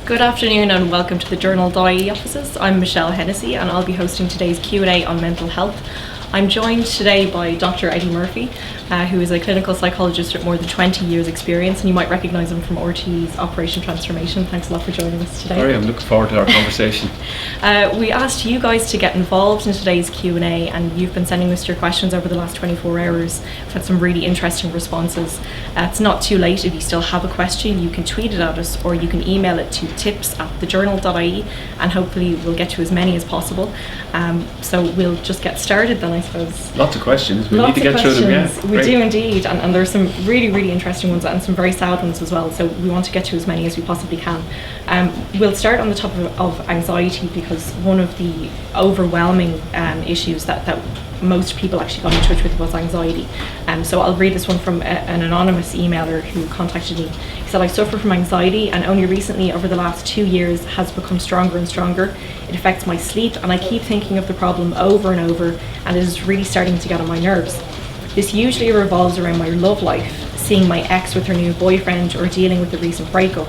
Good afternoon and welcome to the Journal.ie offices. I'm Michelle Hennessy and I'll be hosting today's Q&A on mental health. I'm joined today by Dr. Eddie Murphy, who is a clinical psychologist with more than 20 years experience, and you might recognise him from RTE's Operation Transformation. Thanks a lot for joining us today. Sorry, I'm looking forward to our conversation. We asked you guys to get involved in today's Q&A and you've been sending us your questions over the last 24 hours. We've had some really interesting responses. It's not too late. If you still have a question, you can tweet it at us or you can email it to tips@TheJournal.ie and hopefully we'll get to as many as possible. So we'll just get started then, I suppose. Lots of questions. We need to get through them, yeah. We do indeed, and there's some really interesting ones and some very sad ones as well, so we want to get to as many as we possibly can. We'll start on the topic of anxiety because one of the overwhelming issues that most people actually got in touch with was anxiety. So I'll read this one from an anonymous emailer who contacted me. He said, I suffer from anxiety and only recently over the last 2 years has become stronger and stronger. It affects my sleep and I keep thinking of the problem over and over and it is really starting to get on my nerves. This usually revolves around my love life, seeing my ex with her new boyfriend or dealing with the recent breakup.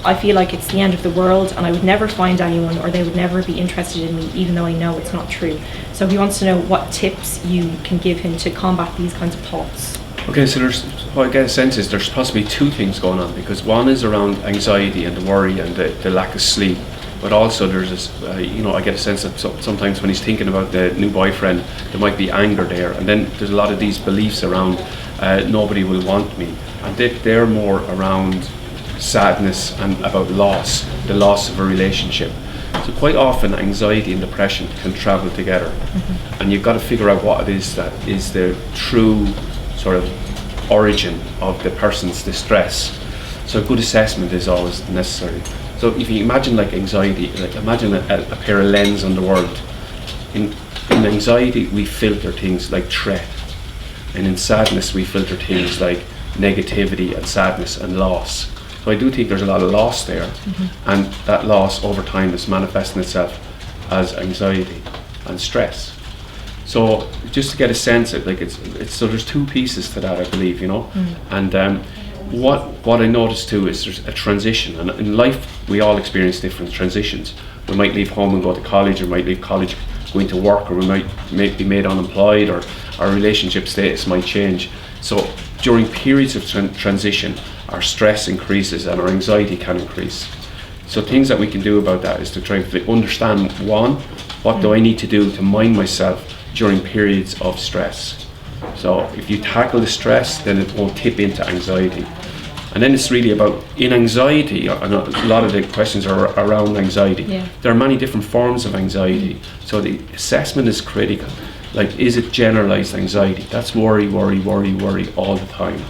I feel like it's the end of the world and I would never find anyone or they would never be interested in me even though I know it's not true. So he wants to know what tips you can give him to combat these kinds of thoughts. Okay, so what I get a sense is there's possibly two things going on, because one is around anxiety and the worry and the lack of sleep, but also there's this, I get a sense that sometimes when he's thinking about the new boyfriend, there might be anger there, and then there's a lot of these beliefs around nobody will want me, and they're more around sadness and about loss, the loss of a relationship. So quite often anxiety and depression can travel together, and you've got to figure out what it is that is the true sort of origin of the person's distress. So a good assessment is always necessary. So if you imagine like anxiety, like imagine a pair of lenses on the world. In anxiety we filter things like threat, and in sadness we filter things like negativity and sadness and loss. So I do think there's a lot of loss there, and that loss over time is manifesting itself as anxiety and stress. So just to get a sense of like it's so there's two pieces to that, I believe, and what I noticed too is there's a transition, and in life we all experience different transitions. We might leave home and go to college, or might leave college going to work, or we might be made unemployed, or our relationship status might change. So during periods of transition, our stress increases and our anxiety can increase. So things that we can do about that is to try to understand, one, what do I need to do to mind myself during periods of stress. So if you tackle the stress, then it won't tip into anxiety. And then it's really about, in anxiety, and a lot of the questions are around anxiety. Yeah. There are many different forms of anxiety. So the assessment is critical. Like, is it generalized anxiety? That's worry all the time.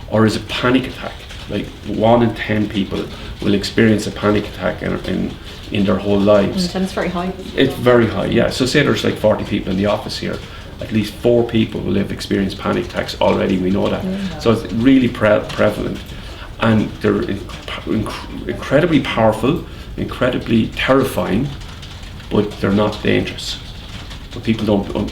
Or is it panic attack? Like 1 in 10 people will experience a panic attack in their whole lives. And it's very high. It's very high, yeah. So say there's like 40 people in the office here, at least 4 people will have experienced panic attacks already, we know that. Yeah. So it's really prevalent. And they're incredibly powerful, incredibly terrifying, but they're not dangerous. But people don't,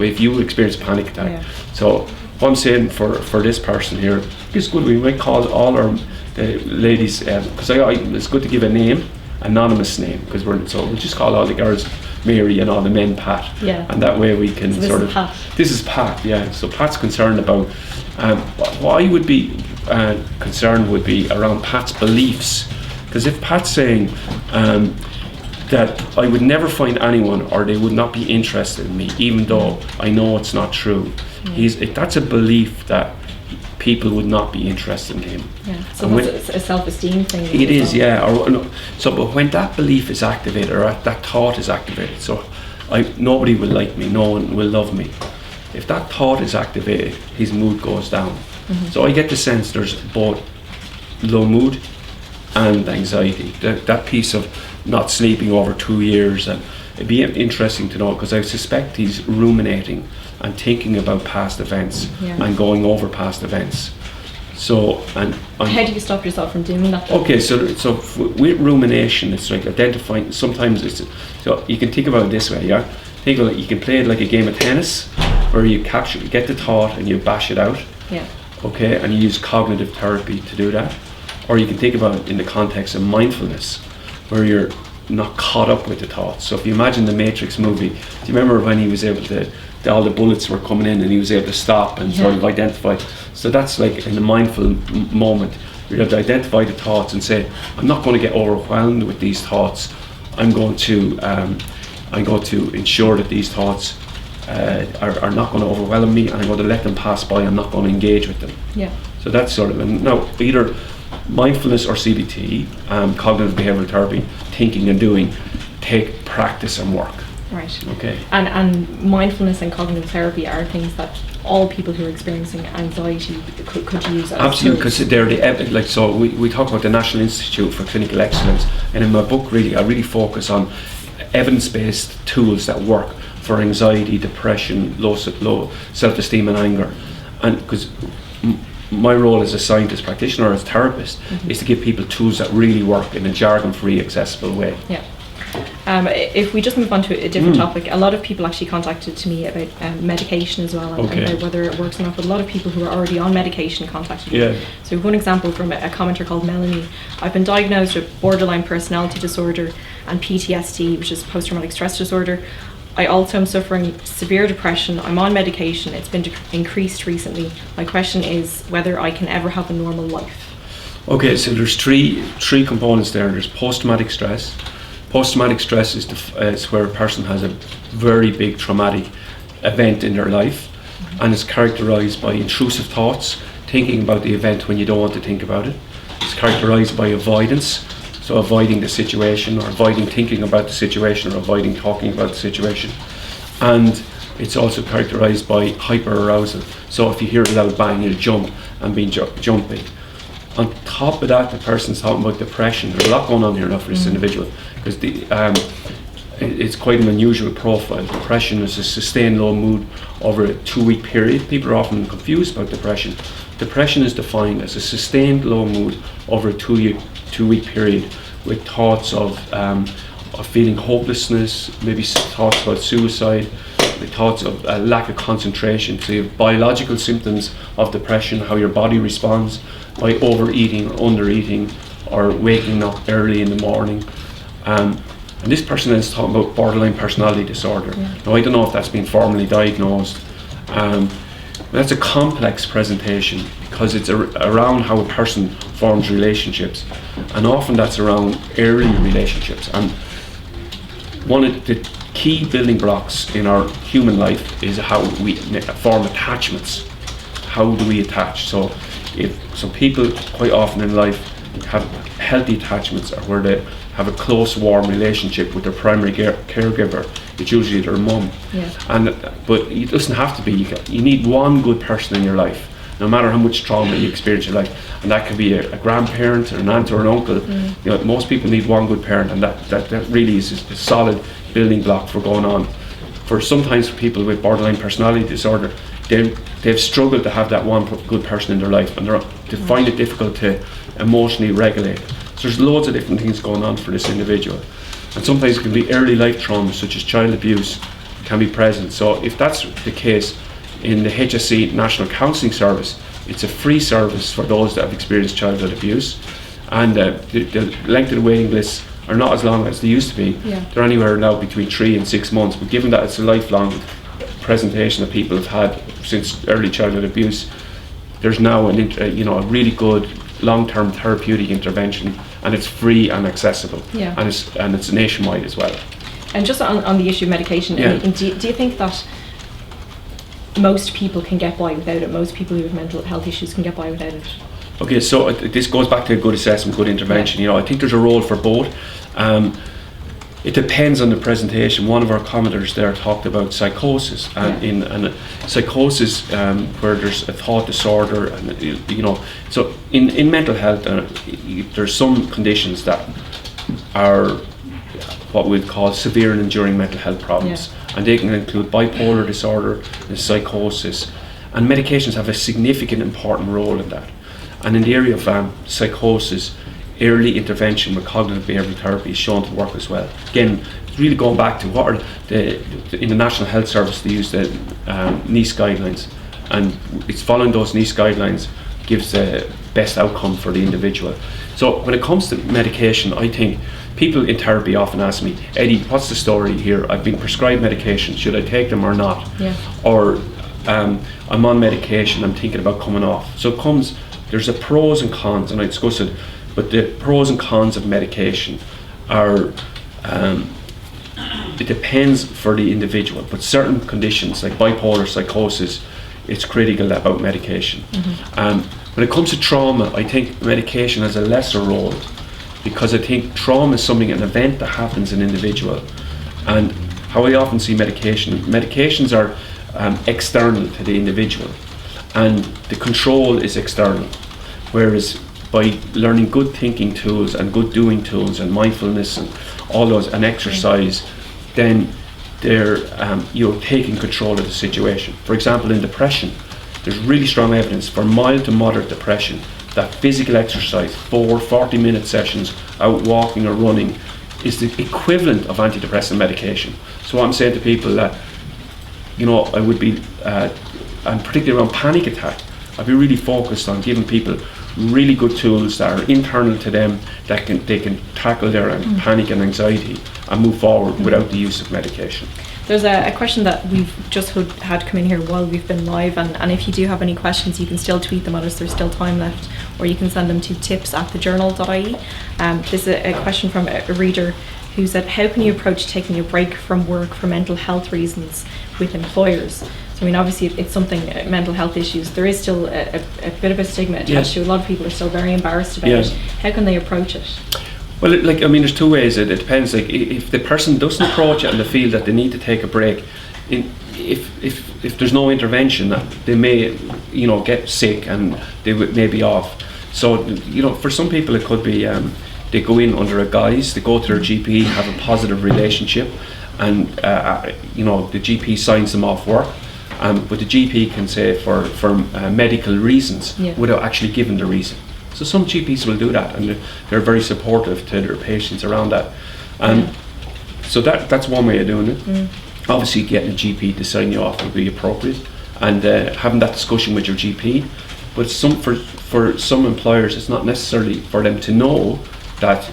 if you experience a panic attack. Yeah. So what I'm saying for this person here, it's good, we might call all our ladies, because it's good to give a name, anonymous name, because we'll just call all the girls Mary and all the men Pat. Yeah. And that way we can This is Pat, yeah. So Pat's concerned about, what I would be concerned would be around Pat's beliefs. Because if Pat's saying that I would never find anyone or they would not be interested in me, even though I know it's not true, that's a belief that people would not be interested in him. Yeah. So it's a self-esteem thing. It is, yeah. But when that belief is activated, or that thought is activated, so nobody will like me, no one will love me. If that thought is activated, his mood goes down. So I get the sense there's both low mood and anxiety. That piece of not sleeping over 2 years, and it'd be interesting to know, because I suspect he's ruminating and thinking about past events and going over past events. So, and how do you stop yourself from doing that? Okay, so with rumination, it's like identifying. Sometimes so you can think about it this way, yeah. Think of it, you can play it like a game of tennis, where you get the thought and you bash it out. Yeah. Okay, and you use cognitive therapy to do that. Or you can think about it in the context of mindfulness, where you're not caught up with the thoughts. So if you imagine the Matrix movie, do you remember when he was able to, all the bullets were coming in and he was able to stop and sort of identify? So that's like in the mindful moment, you have to identify the thoughts and say, I'm not going to get overwhelmed with these thoughts. I'm going to ensure that these thoughts are not going to overwhelm me, and I'm going to let them pass by. I'm not going to engage with them. Yeah. So that's sort of, and now either mindfulness or CBT, cognitive behavioural therapy, thinking and doing, take practice and work. Right. Okay. And mindfulness and cognitive therapy are things that all people who are experiencing anxiety could use as absolutely, tools. because they're so we talk about the National Institute for Clinical Excellence, and in my book I really focus on evidence-based tools that work for anxiety, depression, low self-esteem and anger. And because my role as a scientist practitioner or as a therapist is to give people tools that really work in a jargon-free, accessible way. Yeah. If we just move on to a different topic, a lot of people actually contacted to me about medication as well, and about whether it works or not. But a lot of people who are already on medication contacted me. So one example from a commenter called Melanie: I've been diagnosed with borderline personality disorder and PTSD, which is post-traumatic stress disorder. I also am suffering severe depression. I'm on medication. It's been increased recently. My question is whether I can ever have a normal life. Okay, so there's three components there. There's post-traumatic stress. Post-traumatic stress is where a person has a very big traumatic event in their life, and it's characterized by intrusive thoughts, thinking about the event when you don't want to think about it. It's characterized by avoidance, so avoiding the situation, or avoiding thinking about the situation, or avoiding talking about the situation. And it's also characterized by hyperarousal. So if you hear a loud bang, you'll jump and be jumpy. On top of that, the person's talking about depression. There's a lot going on here now for this individual, because it's quite an unusual profile. Depression is a sustained low mood over a 2-week period. People are often confused about depression. Depression is defined as a sustained low mood over a 2-week period, with thoughts of feeling hopelessness, maybe thoughts about suicide, with thoughts of a lack of concentration. So you have biological symptoms of depression, how your body responds by overeating or undereating, or waking up early in the morning. And this person is talking about borderline personality disorder. Now I don't know if that's been formally diagnosed. That's a complex presentation, because it's around how a person forms relationships, and often that's around early relationships. And one of the key building blocks in our human life is how we form attachments. How do we attach? So people quite often in life have healthy attachments, or where they have a close, warm relationship with their primary caregiver. It's usually their mum. But it doesn't have to be. You need one good person in your life, no matter how much trauma you experience in your life. And that can be a grandparent, or an aunt, or an uncle. Most people need one good parent, and that really is a solid building block for going on. For sometimes people with borderline personality disorder, they've struggled to have that one good person in their life, and they find it difficult to emotionally regulate. So there's loads of different things going on for this individual, and sometimes it can be early life trauma, such as child abuse, can be present. So if that's the case, in the HSC National Counselling Service, it's a free service for those that have experienced childhood abuse, and the length of the waiting lists are not as long as they used to be. They're anywhere now between 3 and 6 months, but given that it's a lifelong presentation that people have had since early childhood abuse, there's now a really good long-term therapeutic intervention, and it's free and accessible, and it's nationwide as well. And just on the issue of medication, do you think that most people can get by without it? Most people who have mental health issues can get by without it? Okay, so this goes back to good assessment, good intervention. I think there's a role for both. It depends on the presentation. One of our commenters there talked about psychosis, and in psychosis, where there's a thought disorder, and so in mental health, there's some conditions that are what we'd call severe and enduring mental health problems, and they can include bipolar disorder and psychosis, and medications have a significant, important role in that. And in the area of psychosis, early intervention with cognitive behavioural therapy is shown to work as well. Again, really going back to what are in the National Health Service, they use the NICE guidelines, and it's following those NICE guidelines gives the best outcome for the individual. So when it comes to medication, I think people in therapy often ask me, Eddie, what's the story here? I've been prescribed medication, should I take them or not? Yeah. Or I'm on medication, I'm thinking about coming off. So there's a pros and cons, and I discuss it, but the pros and cons of medication are, it depends for the individual, but certain conditions like bipolar psychosis, it's critical about medication. When it comes to trauma, I think medication has a lesser role, because I think trauma is something, an event that happens in an individual. And how I often see medications are external to the individual, and the control is external. Whereas by learning good thinking tools and good doing tools and mindfulness and all those, and exercise, then you're taking control of the situation. For example, in depression, there's really strong evidence for mild to moderate depression that physical exercise, 40-minute sessions out walking or running, is the equivalent of antidepressant medication. So what I'm saying to people that, I would be, and particularly around panic attack, I'd be really focused on giving people really good tools that are internal to them, that they can tackle their panic and anxiety and move forward without the use of medication. There's a question that we've just had come in here while we've been live, and if you do have any questions, you can still tweet them at us, there's still time left, or you can send them to tips@TheJournal.ie. This is a question from a reader who said, how can you approach taking a break from work for mental health reasons with employers? So I mean, obviously it's something, mental health issues, there is still a bit of a stigma attached to. A lot of people are still very embarrassed about it. How can they approach it? Well, there's two ways. It depends. Like, if the person doesn't approach it and they feel that they need to take a break, if there's no intervention, they may, get sick and they may be off. So, for some people it could be they go in under a guise, they go to their GP, have a positive relationship, and the GP signs them off work. But the GP can say for medical reasons without actually giving the reason. So some GPs will do that, and they're very supportive to their patients around that. So that's one way of doing it. Obviously, getting a GP to sign you off would be appropriate, and having that discussion with your GP. But for some employers, it's not necessarily for them to know that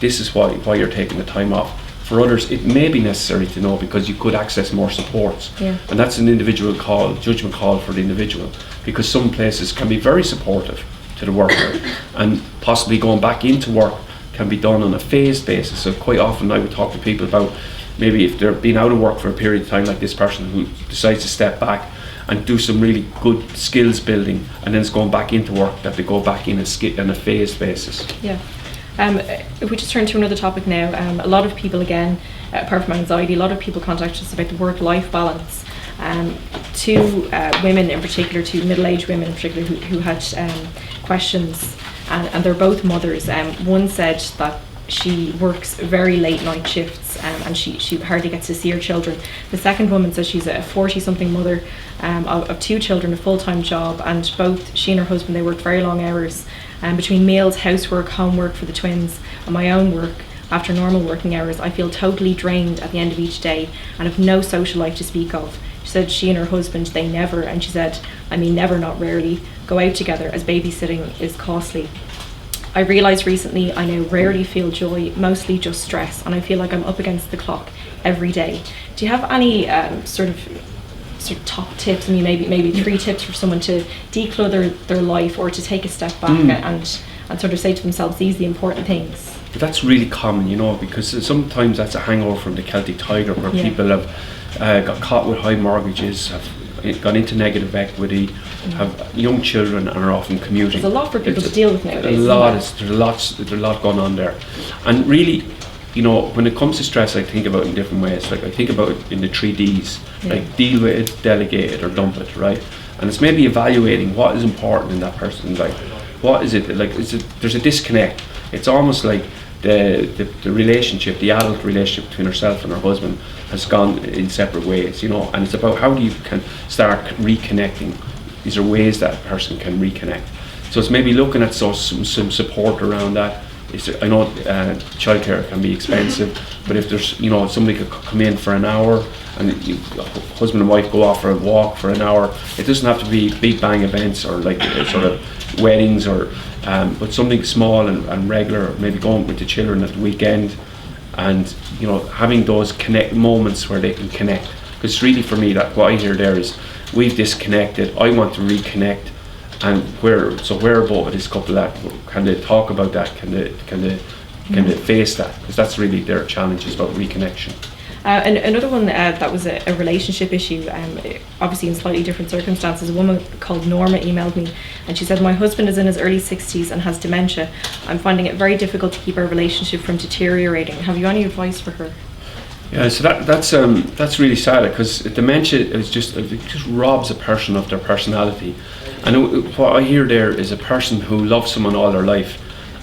this is why you're taking the time off. For others, it may be necessary to know, because you could access more supports. And that's an individual call, judgment call for the individual, because some places can be very supportive to the worker, and possibly going back into work can be done on a phased basis. So quite often I would talk to people about maybe if they're been out of work for a period of time, like this person who decides to step back and do some really good skills building, and then it's going back into work, that they go back in a phased basis. If we just turn to another topic now, a lot of people, again, apart from anxiety, a lot of people contact us about the work-life balance. Two women in particular, two middle-aged women in particular, who had questions, and they're both mothers. One said that she works very late night shifts, and she hardly gets to see her children. The second woman says she's a 40-something mother of two children, a full-time job, and both she and her husband, they work very long hours, between meals, housework, homework for the twins, and my own work. After normal working hours, I feel totally drained at the end of each day and have no social life to speak of. She said she and her husband, they never, and she said, I mean never, not rarely, go out together, as babysitting is costly. I realised recently I now rarely feel joy, mostly just stress, and I feel like I'm up against the clock every day. Do you have any sort of top tips? I mean, maybe 3 tips for someone to declutter their life, or to take a step back and sort of say to themselves, these are the important things. But that's really common, because sometimes that's a hangover from the Celtic Tiger, where people have got caught with high mortgages, have gone into negative equity, have young children, and are often commuting. There's a lot for people to deal with nowadays. There's a lot going on there. And really, when it comes to stress, I think about it in different ways. Like, I think about it in the 3 Ds, like deal with it, delegate it, or dump it, right? And it's maybe evaluating what is important in that person's life. What is it, like, there's a disconnect. It's almost like the relationship, the adult relationship between herself and her husband has gone in separate ways, and it's about how you can start reconnecting. These are ways that a person can reconnect. So it's maybe looking at some support around that, I know childcare can be expensive, but if there's, somebody could come in for an hour, and husband and wife go off for a walk for an hour. It doesn't have to be big bang events or like sort of weddings, or but something small and regular, maybe going with the children at the weekend, and having those connect moments where they can connect. Because really for me, that what I hear there is, we've disconnected, I want to reconnect, and where both of this couple at? Can they talk about that? Can they face that? Because that's really their challenge, is about reconnection. And another one that was a relationship issue, obviously in slightly different circumstances. A woman called Norma emailed me, and she said, "My husband is in his early 60s and has dementia. I'm finding it very difficult to keep our relationship from deteriorating. Have you any advice for her?" Yeah, so that's really sad, because dementia is just robs a person of their personality. And what I hear there is a person who loves someone all their life,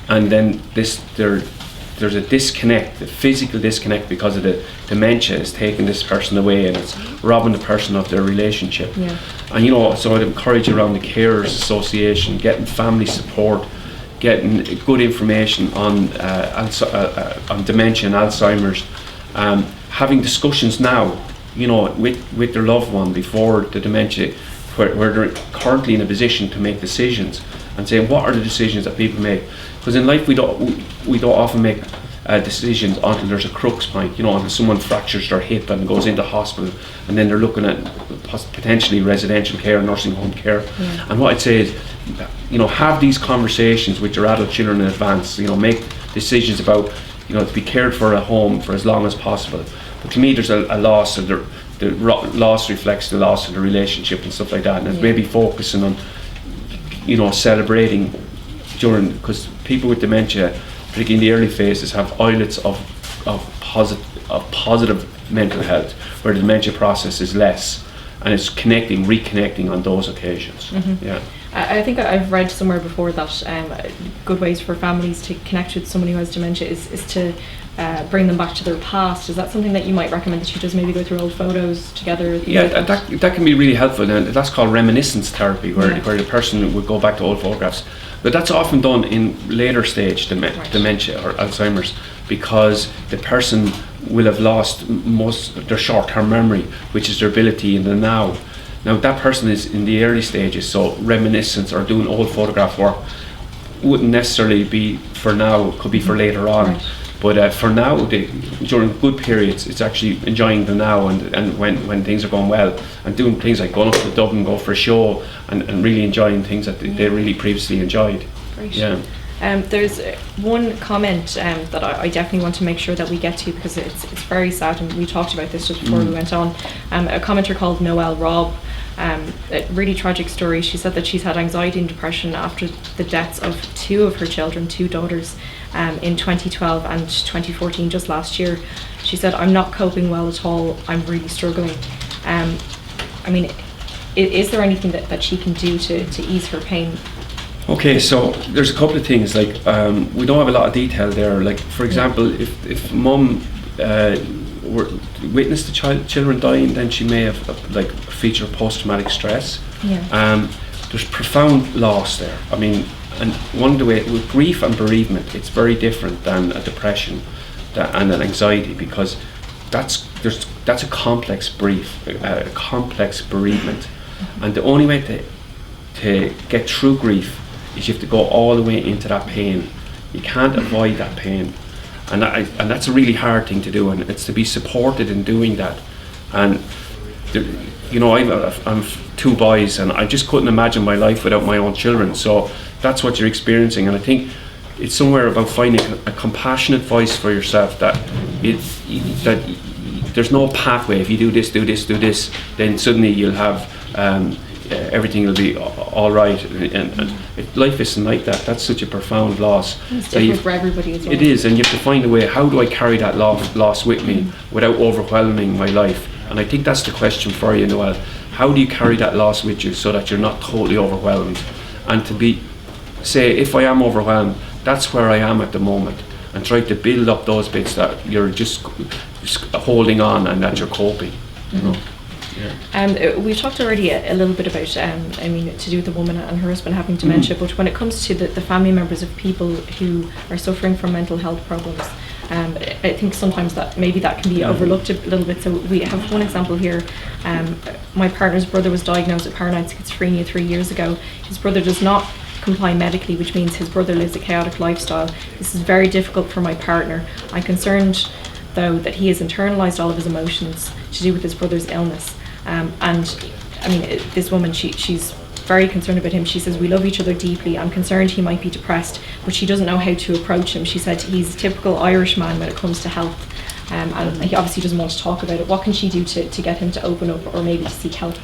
and then there's a disconnect, a physical disconnect, because of the dementia is taking this person away, and it's robbing the person of their relationship. Yeah. And so I'd encourage you around the Carers Association, getting family support, getting good information on dementia and Alzheimer's, having discussions now, with their loved one before the dementia, where they're currently in a position to make decisions, and saying, what are the decisions that people make? Because in life we don't often make decisions until there's a crux point, until someone fractures their hip and goes into hospital, and then they're looking at potentially residential care, nursing home care. Yeah. And what I'd say is, have these conversations with your adult children in advance. Make decisions about, to be cared for at home for as long as possible. But to me, there's a loss, and the loss reflects the loss of the relationship and stuff like that. And it's maybe focusing on, celebrating during, because people with dementia, particularly in the early phases, have islets of positive mental health, where the dementia process is less, and it's reconnecting on those occasions. Mm-hmm. Yeah. I think I've read somewhere before that good ways for families to connect with somebody who has dementia is to bring them back to their past. Is that something that you might recommend, that you just maybe go through old photos together? Yeah, that can be really helpful, and that's called reminiscence therapy, where the person would go back to old photographs. But that's often done in later stage dementia or Alzheimer's, because the person will have lost most of their short-term memory, which is their ability in the now. Now that person is in the early stages, so reminiscence or doing old photograph work wouldn't necessarily be for now, it could be for later on. Right. But for now, during good periods, it's actually enjoying the now, and when things are going well, and doing things like going up to Dublin, go for a show, and really enjoying things that they really previously enjoyed. Great. Yeah. There's one comment that I definitely want to make sure that we get to, because it's very sad, and we talked about this just before we went on. A commenter called Noelle Robb, a really tragic story. She said that she's had anxiety and depression after the deaths of two of her children, two daughters, in 2012 and 2014, just last year. She said, "I'm not coping well at all. I'm really struggling." Is there anything that she can do to ease her pain? Okay, so there's a couple of things, like we don't have a lot of detail there. Like, for example, if mum witnessed the children dying, then she may have a feature of post-traumatic stress. Yeah. There's profound loss there. And one of the ways with grief and bereavement, it's very different than a depression and an anxiety, because that's a complex a complex bereavement, and the only way to get through grief is you have to go all the way into that pain. You can't avoid that pain, and that's a really hard thing to do, and it's to be supported in doing that. And I'm two boys, and I just couldn't imagine my life without my own children. So that's what you're experiencing, and I think it's somewhere about finding a compassionate voice for yourself, that there's no pathway. If you do this, then suddenly you'll have everything will be all right, and life isn't like that. That's such a profound loss. It's different for everybody as well. It is, and you have to find a way. How do I carry that loss with me without overwhelming my life? And I think that's the question for you, Noel. How do you carry that loss with you so that you're not totally overwhelmed? And to say, if I am overwhelmed, that's where I am at the moment, and try to build up those bits that you're just holding on and that you're coping. We've talked already a little bit about, to do with the woman and her husband having dementia, but when it comes to the family members of people who are suffering from mental health problems, I think sometimes that can be overlooked a little bit. So we have one example here. My partner's brother was diagnosed with paranoid schizophrenia 3 years ago. His brother does not comply medically, which means his brother lives a chaotic lifestyle. This is very difficult for my partner. I'm concerned, though, that he has internalized all of his emotions to do with his brother's illness. This woman, she's very concerned about him. She says, we love each other deeply. I'm concerned he might be depressed, but she doesn't know how to approach him. She said he's a typical Irish man when it comes to health, and he obviously doesn't want to talk about it. What can she do to get him to open up, or maybe to seek help?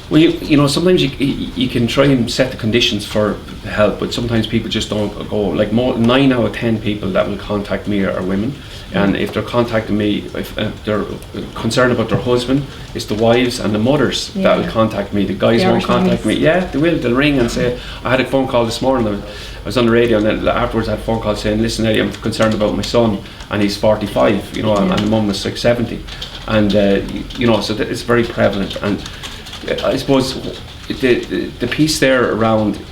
Well, sometimes you can try and set the conditions for help, but sometimes people just don't go. Like 9 out of 10 people that will contact me are women, and if they're contacting me, if they're concerned about their husband, it's the wives and the mothers that will contact me. The guys won't contact me. Yeah, they will. They'll ring and say, I had a phone call this morning. I was on the radio, and then afterwards I had a phone call saying, listen, Eddie, I'm concerned about my son, and he's 45, and the mum is like 70, and so that it's very prevalent. And I suppose the piece there around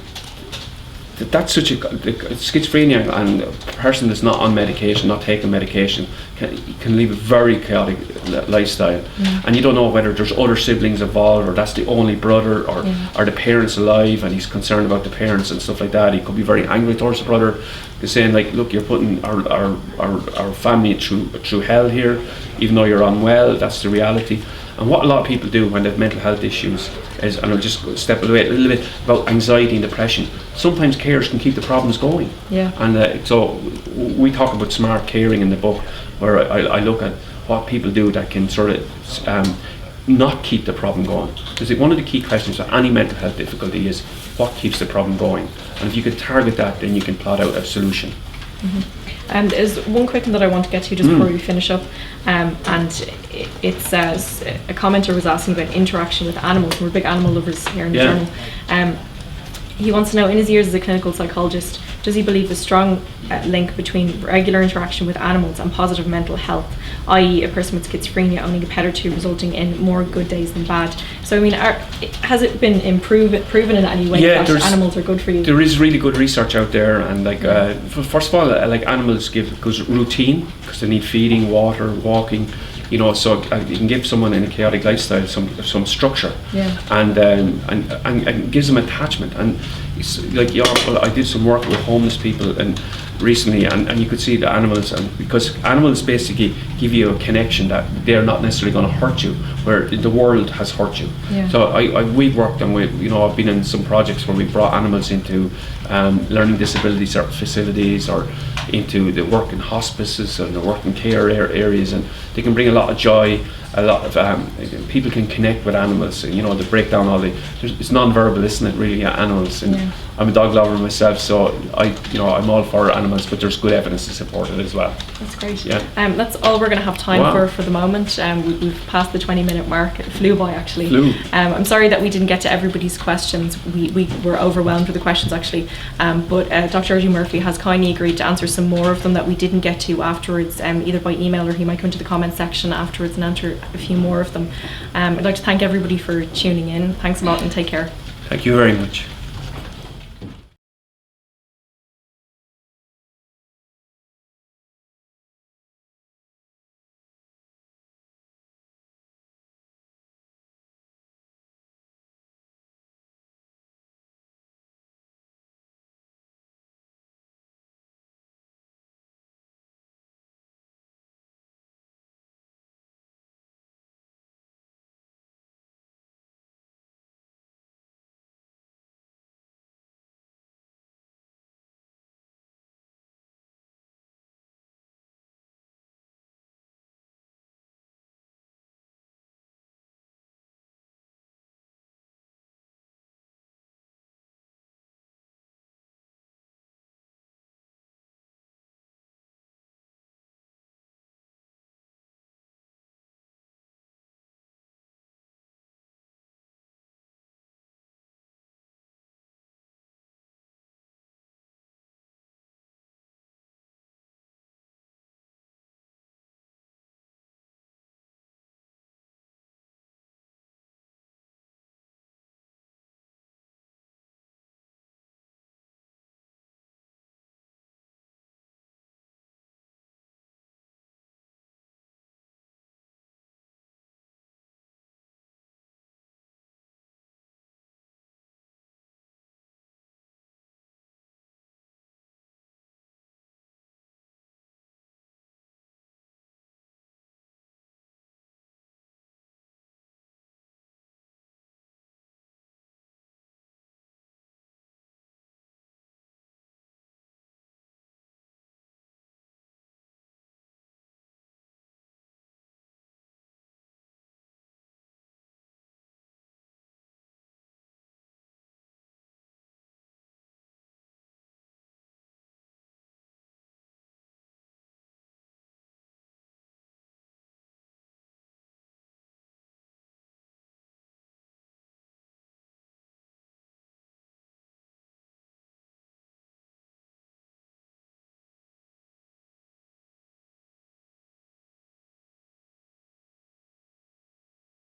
that's such schizophrenia, and a person that's not on medication, not taking medication, can live a very chaotic lifestyle, and you don't know whether there's other siblings involved, or that's the only brother, or are the parents alive, and he's concerned about the parents and stuff like that. He could be very angry towards the brother. He's saying, like, look, you're putting our family through hell here, even though you're unwell. That's the reality. And what a lot of people do when they have mental health issues is, and I'll just step away a little bit about anxiety and depression, sometimes carers can keep the problems going. Yeah. And so we talk about smart caring in the book, where I look at what people do that can sort of not keep the problem going. Because one of the key questions for any mental health difficulty is, what keeps the problem going? And if you can target that, then you can plot out a solution. And there's one quick one that I want to get to just before we finish up, and it says, a commenter was asking about interaction with animals. We're big animal lovers here in the journal. He wants to know, in his years as a clinical psychologist, does he believe a strong link between regular interaction with animals and positive mental health, i.e. a person with schizophrenia owning a pet or two resulting in more good days than bad? So has it been proven in any way that animals are good for you? There is really good research out there, and first of all, animals give good routine, because they need feeding, water, walking. So you can give someone in a chaotic lifestyle some structure, and gives them attachment. And it's like, I did some work with homeless people and recently, and you could see the animals, and because animals basically give you a connection that they're not necessarily going to hurt you, where the world has hurt you. So we've worked, and I've been in some projects where we brought animals into learning disabilities or facilities, or into the work in hospices and the work in care areas, and they can bring a lot of joy. A lot of people can connect with animals, and they break down it's non-verbal, isn't it, really, animals. And I'm a dog lover myself, so I'm all for animals, but there's good evidence to support it as well. That's great. That's all we're going to have time for the moment. We've passed the 20-minute mark. It flew by, actually. I'm sorry that we didn't get to everybody's questions. We were overwhelmed with the questions, actually, but Dr. Eddie Murphy has kindly agreed to answer some more of them that we didn't get to afterwards, either by email, or he might come into the comments section afterwards and answer a few more of them. I'd like to thank everybody for tuning in. Thanks a lot, and take care. Thank you very much.